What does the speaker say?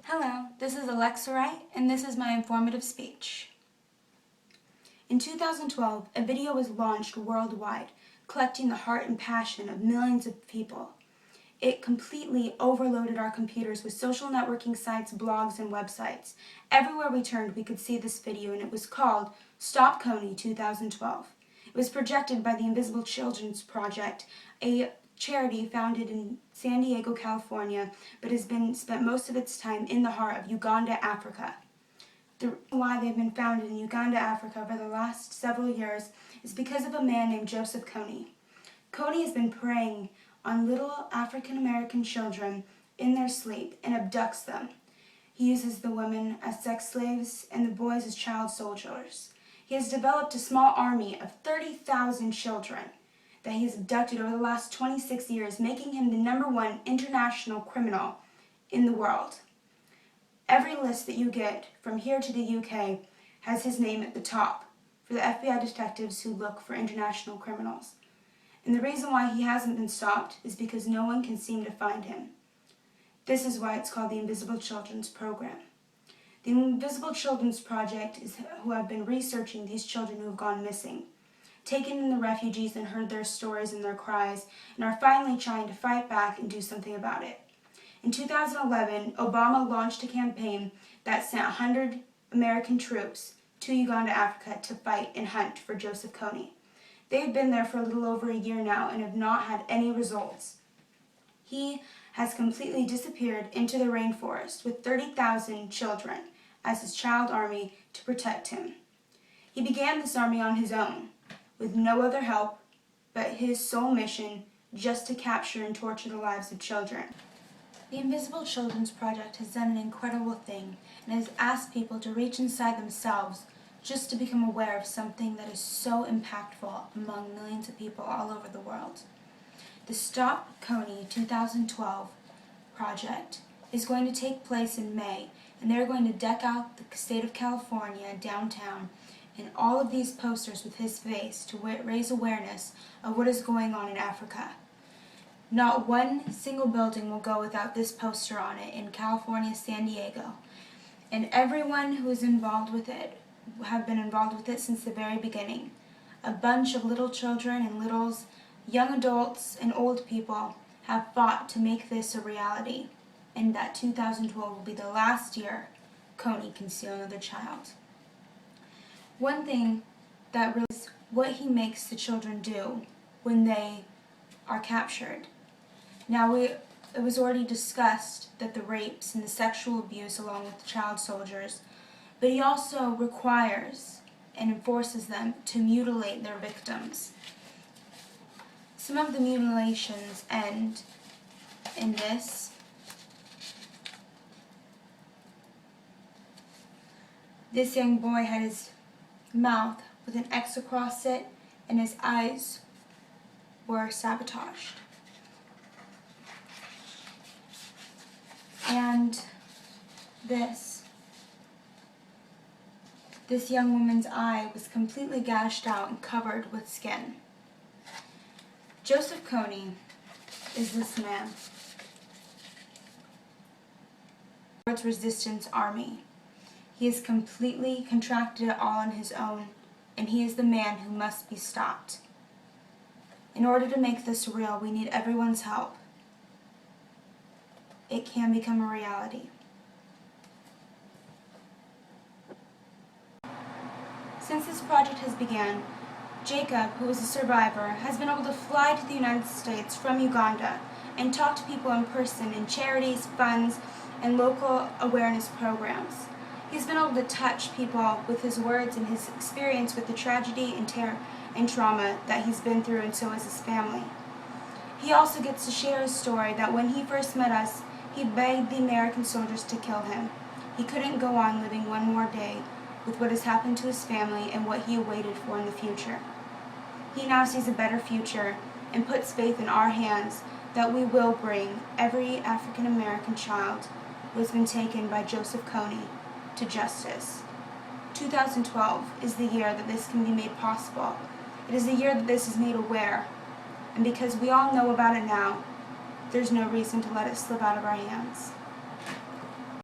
Hello, this is Alexa Wright, and this is my informative speech. In 2012, a video was launched worldwide, collecting the heart and passion of millions of people. It completely overloaded our computers with social networking sites, blogs, and websites. Everywhere we turned, we could see this video, and it was called Stop KONY 2012. It was projected by the Invisible Children's Project, a charity founded in San Diego, California, but has spent most of its time in the heart of Uganda, Africa. The reason why they've been founded in Uganda, Africa over the last several years is because of a man named Joseph KONY. KONY has been preying on little African American children in their sleep and abducts them. He uses the women as sex slaves and the boys as child soldiers. He has developed a small army of 30,000 children that he has abducted over the last 26 years, making him the #1 international criminal in the world. Every list that you get from here to the UK has his name at the top for the FBI detectives who look for international criminals. And the reason why he hasn't been stopped is because no one can seem to find him. This is why it's called the Invisible Children's Program. The Invisible Children's Project is who have been researching these children who have gone missing, taken in the refugees and heard their stories and their cries, and are finally trying to fight back and do something about it. In 2011, Obama launched a campaign that sent 100 American troops to Uganda, Africa to fight and hunt for Joseph KONY. They've been there for a little over a year now and have not had any results. He has completely disappeared into the rainforest with 30,000 children as his child army to protect him. He began this army on his own, with no other help but his sole mission, just to capture and torture the lives of children. The Invisible Children's Project has done an incredible thing and has asked people to reach inside themselves just to become aware of something that is so impactful among millions of people all over the world. The Stop KONY 2012 project is going to take place in May, and they're going to deck out the state of California downtown and all of these posters with his face to raise awareness of what is going on in Africa. Not one single building will go without this poster on it in California, San Diego. And everyone who is involved with it have been involved with it since the very beginning. A bunch of little children and littles, young adults and old people have fought to make this a reality, and that 2012 will be the last year KONY can steal another child. One thing that really is what he makes the children do when they are captured. Now, it was already discussed that the rapes and the sexual abuse along with the child soldiers, but he also requires and enforces them to mutilate their victims. Some of the mutilations end in this. This young boy had his mouth with an X across it, and his eyes were sabotaged. And this young woman's eye was completely gashed out and covered with skin. Joseph KONY is this man. Lord's Resistance Army. He has completely contracted it all on his own, and he is the man who must be stopped. In order to make this real, we need everyone's help. It can become a reality. Since this project has begun, Jacob, who is a survivor, has been able to fly to the United States from Uganda and talk to people in person in charities, funds, and local awareness programs. He's been able to touch people with his words and his experience with the tragedy and terror and trauma that he's been through, and so has his family. He also gets to share his story that when he first met us, he begged the American soldiers to kill him. He couldn't go on living one more day with what has happened to his family and what he awaited for in the future. He now sees a better future and puts faith in our hands that we will bring every African American child who has been taken by Joseph KONY to justice. 2012 is the year that this can be made possible. It is the year that this is made aware. And because we all know about it now, there's no reason to let it slip out of our hands.